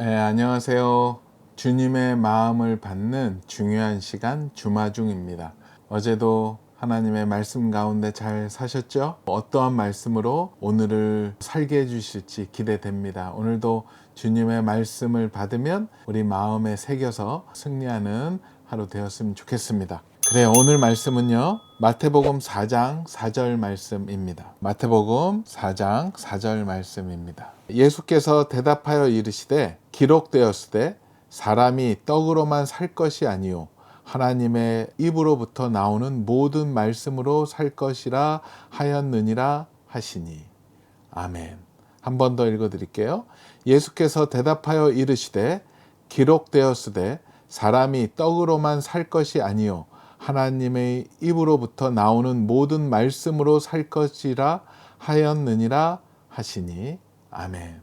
네, 안녕하세요. 주님의 마음을 받는 중요한 시간 주마중입니다. 어제도 하나님의 말씀 가운데 잘 사셨죠? 어떠한 말씀으로 오늘을 살게 해주실지 기대됩니다. 오늘도 주님의 말씀을 받으면 우리 마음에 새겨서 승리하는 하루 되었으면 좋겠습니다. 그래, 오늘 말씀은요, 마태복음 4장 4절 말씀입니다. 마태복음 4장 4절 말씀입니다. 예수께서 대답하여 이르시되 기록되었으되 사람이 떡으로만 살 것이 아니요 하나님의 입으로부터 나오는 모든 말씀으로 살 것이라 하였느니라 하시니. 아멘. 한 번 더 읽어드릴게요. 예수께서 대답하여 이르시되 기록되었으되 사람이 떡으로만 살 것이 아니요 하나님의 입으로부터 나오는 모든 말씀으로 살 것이라 하였느니라 하시니. 아멘.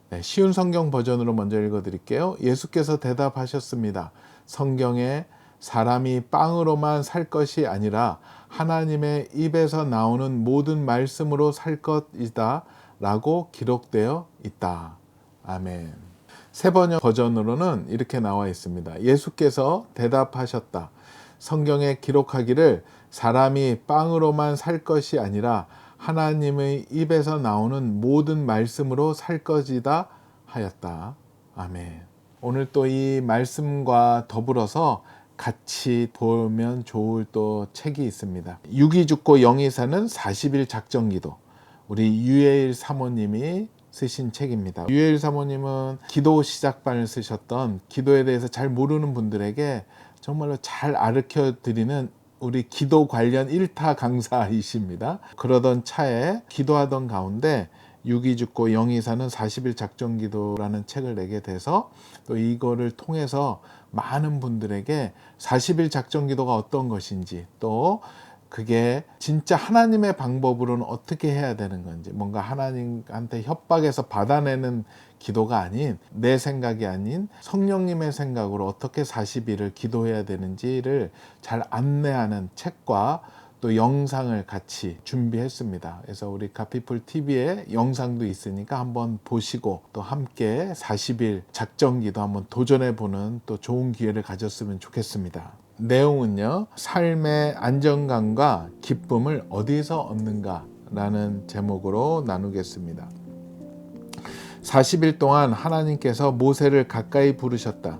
네, 쉬운 성경 버전으로 먼저 읽어드릴게요. 예수께서 대답하셨습니다. 성경에 사람이 빵으로만 살 것이 아니라 하나님의 입에서 나오는 모든 말씀으로 살 것이다 라고 기록되어 있다. 아멘. 세 번역 버전으로는 이렇게 나와 있습니다. 예수께서 대답하셨다. 성경에 기록하기를 사람이 빵으로만 살 것이 아니라 하나님의 입에서 나오는 모든 말씀으로 살 것이다 하였다. 아멘. 오늘 또 이 말씀과 더불어서 같이 보면 좋을 또 책이 있습니다. 6이 죽고 0이 사는 40일 작정기도. 우리 유해일 사모님이 쓰신 책입니다. 유해일 사모님은 기도 시작반을 쓰셨던, 기도에 대해서 잘 모르는 분들에게 정말로 잘 가르쳐 드리는 우리 기도 관련 1타 강사이십니다. 그러던 차에 기도하던 가운데 6이 죽고 0이 사는 40일 작정기도라는 책을 내게 돼서 또 이거를 통해서 많은 분들에게 40일 작정기도가 어떤 것인지, 또 그게 진짜 하나님의 방법으로는 어떻게 해야 되는 건지, 뭔가 하나님한테 협박해서 받아내는 기도가 아닌, 내 생각이 아닌 성령님의 생각으로 어떻게 40일을 기도해야 되는지를 잘 안내하는 책과 또 영상을 같이 준비했습니다. 그래서 우리 갓피플 TV에 영상도 있으니까 한번 보시고 또 함께 40일 작정기도 한번 도전해보는 또 좋은 기회를 가졌으면 좋겠습니다. 내용은요, 삶의 안정감과 기쁨을 어디서 얻는가 라는 제목으로 나누겠습니다. 40일 동안 하나님께서 모세를 가까이 부르셨다.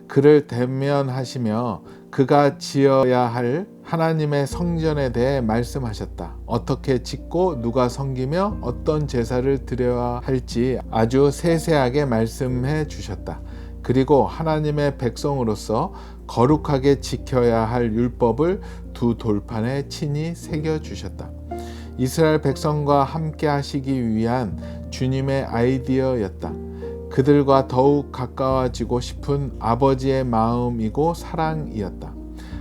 그를 대면하시며 그가 지어야 할 하나님의 성전에 대해 말씀하셨다. 어떻게 짓고 누가 섬기며 어떤 제사를 드려야 할지 아주 세세하게 말씀해 주셨다. 그리고 하나님의 백성으로서 거룩하게 지켜야 할 율법을 두 돌판에 친히 새겨주셨다. 이스라엘 백성과 함께 하시기 위한 주님의 아이디어였다. 그들과 더욱 가까워지고 싶은 아버지의 마음이고 사랑이었다.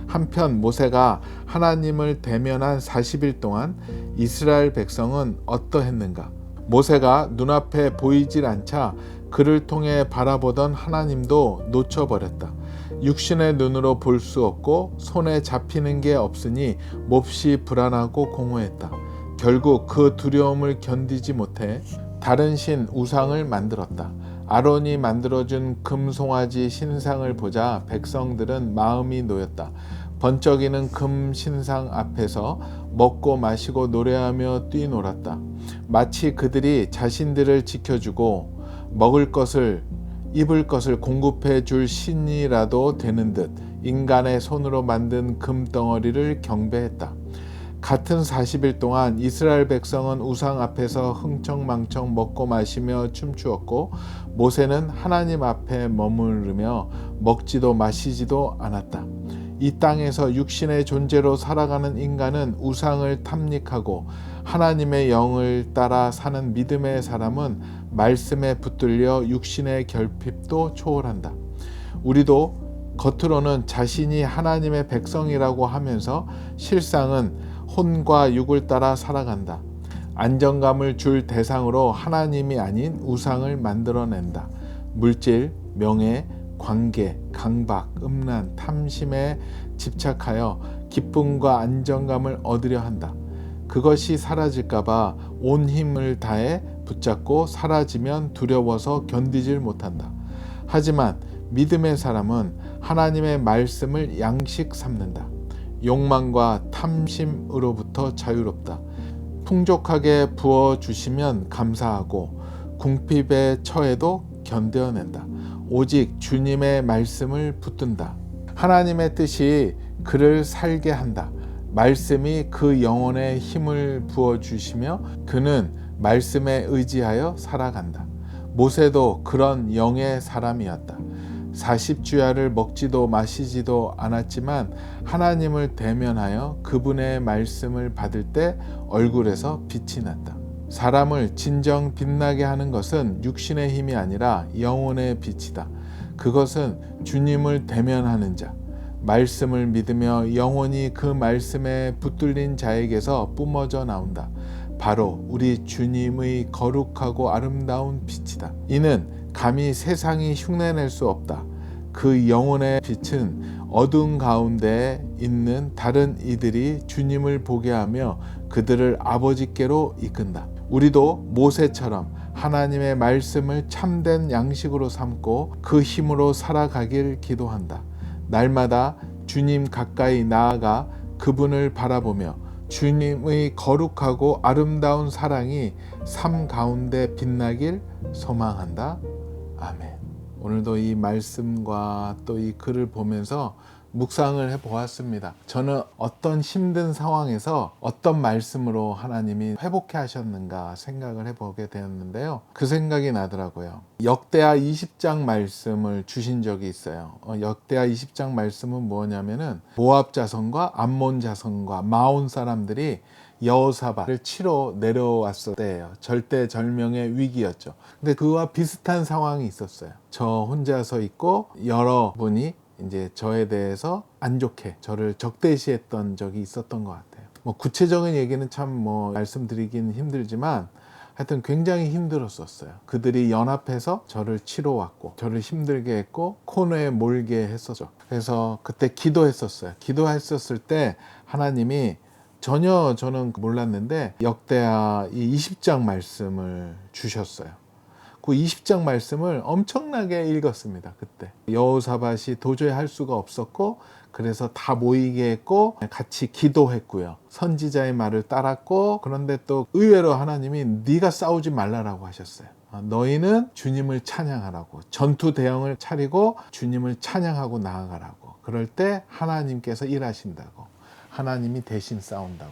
한편 모세가 하나님을 대면한 40일 동안 이스라엘 백성은 어떠했는가? 모세가 눈앞에 보이질 않자 그를 통해 바라보던 하나님도 놓쳐버렸다. 육신의 눈으로 볼 수 없고 손에 잡히는 게 없으니 몹시 불안하고 공허했다. 결국 그 두려움을 견디지 못해 다른 신 우상을 만들었다. 아론이 만들어준 금송아지 신상을 보자 백성들은 마음이 놓였다. 번쩍이는 금 신상 앞에서 먹고 마시고 노래하며 뛰놀았다. 마치 그들이 자신들을 지켜주고 먹을 것을 입을 것을 공급해 줄 신이라도 되는 듯 인간의 손으로 만든 금덩어리를 경배했다. 같은 40일 동안 이스라엘 백성은 우상 앞에서 흥청망청 먹고 마시며 춤추었고 모세는 하나님 앞에 머무르며 먹지도 마시지도 않았다. 이 땅에서 육신의 존재로 살아가는 인간은 우상을 탐닉하고 하나님의 영을 따라 사는 믿음의 사람은 말씀에 붙들려 육신의 결핍도 초월한다. 우리도 겉으로는 자신이 하나님의 백성이라고 하면서 실상은 혼과 육을 따라 살아간다. 안정감을 줄 대상으로 하나님이 아닌 우상을 만들어낸다. 물질, 명예, 관계, 강박, 음란, 탐심에 집착하여 기쁨과 안정감을 얻으려 한다. 그것이 사라질까봐 온 힘을 다해 붙잡고 사라지면 두려워서 견디질 못한다. 하지만 믿음의 사람은 하나님의 말씀을 양식 삼는다. 욕망과 탐심으로부터 자유롭다. 풍족하게 부어주시면 감사하고 궁핍에 처해도 견뎌낸다. 오직 주님의 말씀을 붙든다. 하나님의 뜻이 그를 살게 한다. 말씀이 그 영혼에 힘을 부어주시며 그는 말씀에 의지하여 살아간다. 모세도 그런 영의 사람이었다. 40주야를 먹지도 마시지도 않았지만 하나님을 대면하여 그분의 말씀을 받을 때 얼굴에서 빛이 났다. 사람을 진정 빛나게 하는 것은 육신의 힘이 아니라 영혼의 빛이다. 그것은 주님을 대면하는 자, 말씀을 믿으며 영혼이 그 말씀에 붙들린 자에게서 뿜어져 나온다. 바로 우리 주님의 거룩하고 아름다운 빛이다. 이는 감히 세상이 흉내낼 수 없다. 그 영혼의 빛은 어두운 가운데 있는 다른 이들이 주님을 보게 하며 그들을 아버지께로 이끈다. 우리도 모세처럼 하나님의 말씀을 참된 양식으로 삼고 그 힘으로 살아가길 기도한다. 날마다 주님 가까이 나아가 그분을 바라보며 주님의 거룩하고 아름다운 사랑이 삶 가운데 빛나길 소망한다. 아멘. 오늘도 이 말씀과 또 이 글을 보면서 묵상을 해보았습니다. 저는 어떤 힘든 상황에서 어떤 말씀으로 하나님이 회복해 하셨는가 생각을 해보게 되었는데요. 그 생각이 나더라고요. 역대하 20장 말씀을 주신 적이 있어요. 역대하 20장 말씀은 뭐냐면은 모압 자손과 암몬 자손과 마온 사람들이 여호사밧을 치러 내려왔을 때예요. 절대절명의 위기였죠. 근데 그와 비슷한 상황이 있었어요. 저 혼자서 있고 여러분이 이제 저에 대해서 안 좋게 저를 적대시했던 적이 있었던 것 같아요. 구체적인 얘기는 참 말씀드리긴 힘들지만 하여튼 굉장히 힘들었었어요. 그들이 연합해서 저를 치러 왔고 저를 힘들게 했고 코너에 몰게 했었죠. 그래서 그때 기도했었어요. 기도했었을 때 하나님이 전혀 저는 몰랐는데 역대하 이 20장 말씀을 주셨어요. 그 20장 말씀을 엄청나게 읽었습니다. 그때 여호사밧이 도저히 할 수가 없었고 그래서 다 모이게 했고 같이 기도했고요. 선지자의 말을 따랐고 그런데 또 의외로 하나님이 네가 싸우지 말라라고 하셨어요. 너희는 주님을 찬양하라고 전투 대형을 차리고 주님을 찬양하고 나아가라고. 그럴 때 하나님께서 일하신다고. 하나님이 대신 싸운다고.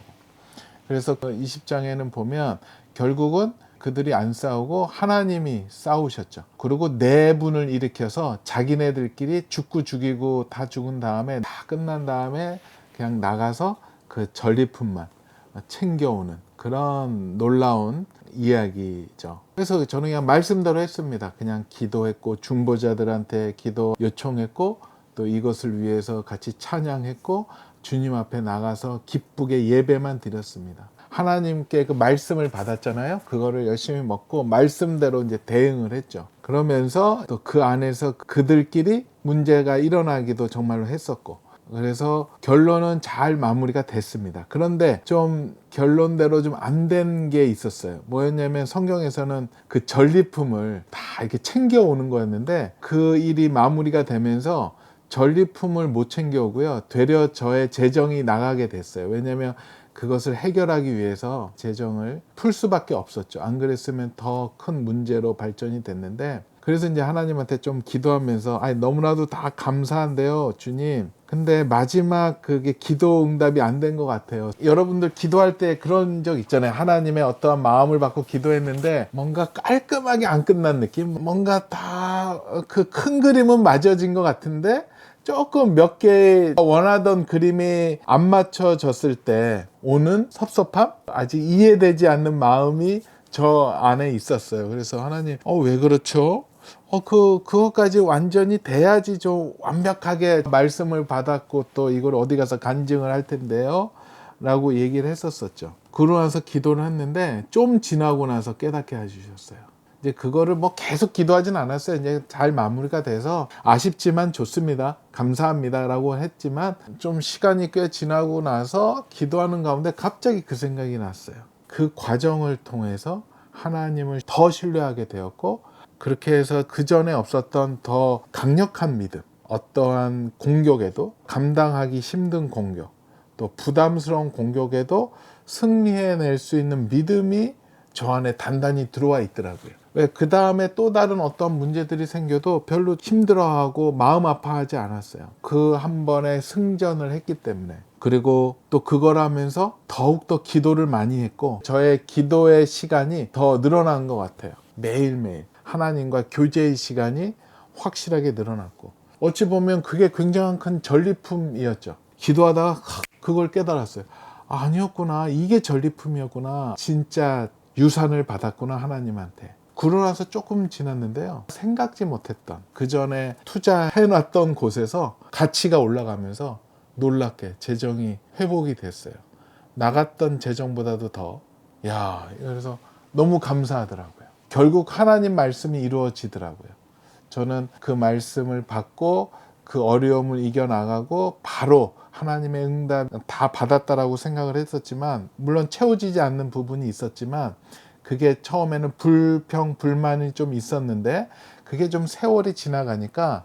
그래서 그 20장에는 보면 결국은 그들이 안 싸우고 하나님이 싸우셨죠. 그리고 내분을 일으켜서 자기네들끼리 죽이고 다 죽은 다음에 다 끝난 다음에 그냥 나가서 그 전리품만 챙겨오는 그런 놀라운 이야기죠. 그래서 저는 그냥 말씀대로 했습니다. 그냥 기도했고 중보자들한테 기도 요청했고 또 이것을 위해서 같이 찬양했고 주님 앞에 나가서 기쁘게 예배만 드렸습니다. 하나님께 그 말씀을 받았잖아요. 그거를 열심히 먹고 말씀대로 이제 대응을 했죠. 그러면서 또 그 안에서 그들끼리 문제가 일어나기도 정말로 했었고 그래서 결론은 잘 마무리가 됐습니다. 그런데 좀 결론대로 좀 안 된 게 있었어요. 뭐였냐면 성경에서는 그 전리품을 다 이렇게 챙겨오는 거였는데 그 일이 마무리가 되면서 전리품을 못 챙겨오고요. 되려 저의 재정이 나가게 됐어요. 왜냐하면 그것을 해결하기 위해서 재정을 풀 수밖에 없었죠. 안 그랬으면 더 큰 문제로 발전이 됐는데 그래서 이제 하나님한테 좀 기도하면서 너무나도 다 감사한데요, 주님. 근데 마지막 그게 기도 응답이 안 된 것 같아요. 여러분들 기도할 때 그런 적 있잖아요. 하나님의 어떠한 마음을 받고 기도했는데 뭔가 깔끔하게 안 끝난 느낌? 뭔가 다 그 큰 그림은 맞아진 것 같은데 조금 몇 개 원하던 그림이 안 맞춰졌을 때 오는 섭섭함? 아직 이해되지 않는 마음이 저 안에 있었어요. 그래서 하나님, 왜 그렇죠? 그것까지 완전히 돼야지 좀 완벽하게 말씀을 받았고 또 이걸 어디 가서 간증을 할 텐데요. 라고 얘기를 했었었죠. 그러고 나서 기도를 했는데 좀 지나고 나서 깨닫게 해주셨어요. 이제 그거를 계속 기도하진 않았어요. 이제 잘 마무리가 돼서 아쉽지만 좋습니다. 감사합니다. 라고 했지만 좀 시간이 꽤 지나고 나서 기도하는 가운데 갑자기 그 생각이 났어요. 그 과정을 통해서 하나님을 더 신뢰하게 되었고 그렇게 해서 그 전에 없었던 더 강력한 믿음, 어떠한 공격에도 감당하기 힘든 공격, 또 부담스러운 공격에도 승리해낼 수 있는 믿음이 저 안에 단단히 들어와 있더라고요. 왜 그 다음에 또 다른 어떤 문제들이 생겨도 별로 힘들어하고 마음 아파하지 않았어요. 그 한 번에 승전을 했기 때문에. 그리고 또 그걸 하면서 더욱더 기도를 많이 했고 저의 기도의 시간이 더 늘어난 것 같아요. 매일매일 하나님과 교제의 시간이 확실하게 늘어났고, 어찌 보면 그게 굉장한 큰 전리품이었죠. 기도하다가 그걸 깨달았어요. 아니었구나, 이게 전리품이었구나, 진짜 유산을 받았구나 하나님한테. 그러고 나서 조금 지났는데요, 생각지 못했던 그 전에 투자해놨던 곳에서 가치가 올라가면서 놀랍게 재정이 회복이 됐어요. 나갔던 재정보다도 더. 그래서 너무 감사하더라고요. 결국 하나님 말씀이 이루어지더라고요. 저는 그 말씀을 받고 그 어려움을 이겨나가고 바로 하나님의 응답 다 받았다라고 생각을 했었지만, 물론 채워지지 않는 부분이 있었지만, 그게 처음에는 불평, 불만이 좀 있었는데 그게 좀 세월이 지나가니까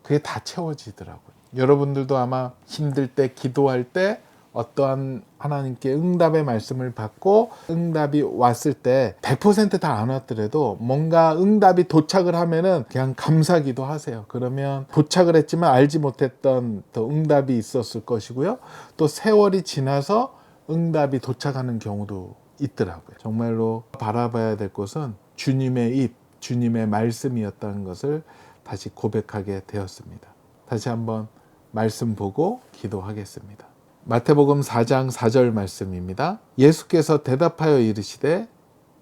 그게 다 채워지더라고요. 여러분들도 아마 힘들 때, 기도할 때 어떠한 하나님께 응답의 말씀을 받고 응답이 왔을 때 100% 다 안 왔더라도 뭔가 응답이 도착을 하면은 그냥 감사기도 하세요. 그러면 도착을 했지만 알지 못했던 또 응답이 있었을 것이고요. 또 세월이 지나서 응답이 도착하는 경우도 있더라고요. 정말로 바라봐야 될 것은 주님의 입, 주님의 말씀이었다는 것을 다시 고백하게 되었습니다. 다시 한번 말씀 보고 기도하겠습니다. 마태복음 4장 4절 말씀입니다. 예수께서 대답하여 이르시되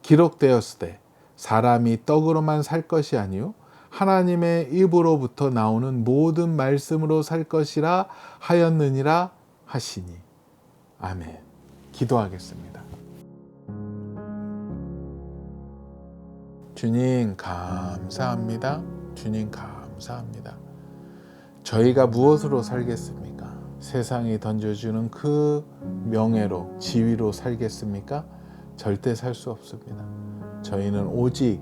기록되었으되 사람이 떡으로만 살 것이 아니요 하나님의 입으로부터 나오는 모든 말씀으로 살 것이라 하였느니라 하시니. 아멘. 기도하겠습니다. 주님 감사합니다. 주님 감사합니다. 저희가 무엇으로 살겠습니까? 세상이 던져주는 그 명예로, 지위로 살겠습니까? 절대 살 수 없습니다. 저희는 오직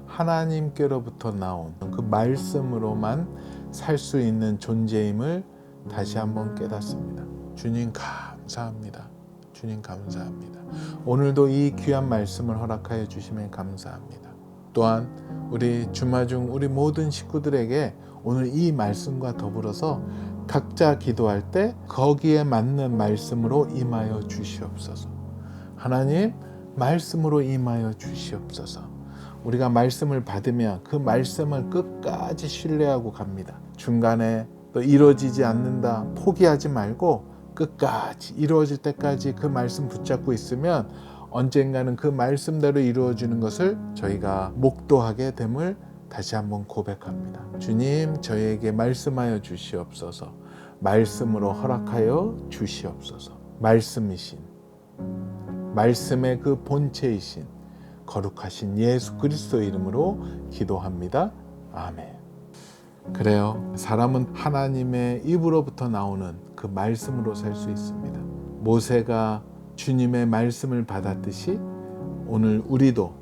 하나님께로부터 나온 그 말씀으로만 살 수 있는 존재임을 다시 한번 깨닫습니다. 주님 감사합니다. 주님 감사합니다. 오늘도 이 귀한 말씀을 허락하여 주시면 감사합니다. 또한 우리 주마중 우리 모든 식구들에게 오늘 이 말씀과 더불어서 각자 기도할 때 거기에 맞는 말씀으로 임하여 주시옵소서. 하나님, 말씀으로 임하여 주시옵소서. 우리가 말씀을 받으면 그 말씀을 끝까지 신뢰하고 갑니다. 중간에 또 이루어지지 않는다 포기하지 말고 끝까지 이루어질 때까지 그 말씀 붙잡고 있으면 언젠가는 그 말씀대로 이루어지는 것을 저희가 목도하게 됨을 다시 한번 고백합니다. 주님, 저희에게 말씀하여 주시옵소서. 말씀으로 허락하여 주시옵소서. 말씀이신, 말씀의 그 본체이신 거룩하신 예수 그리스도의 이름으로 기도합니다. 아멘. 그래요. 사람은 하나님의 입으로부터 나오는 그 말씀으로 살 수 있습니다. 모세가 주님의 말씀을 받았듯이 오늘 우리도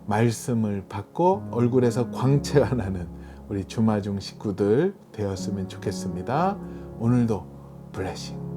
말씀을 받고 얼굴에서 광채가 나는 우리 주마중 식구들 되었으면 좋겠습니다. 오늘도 블레싱.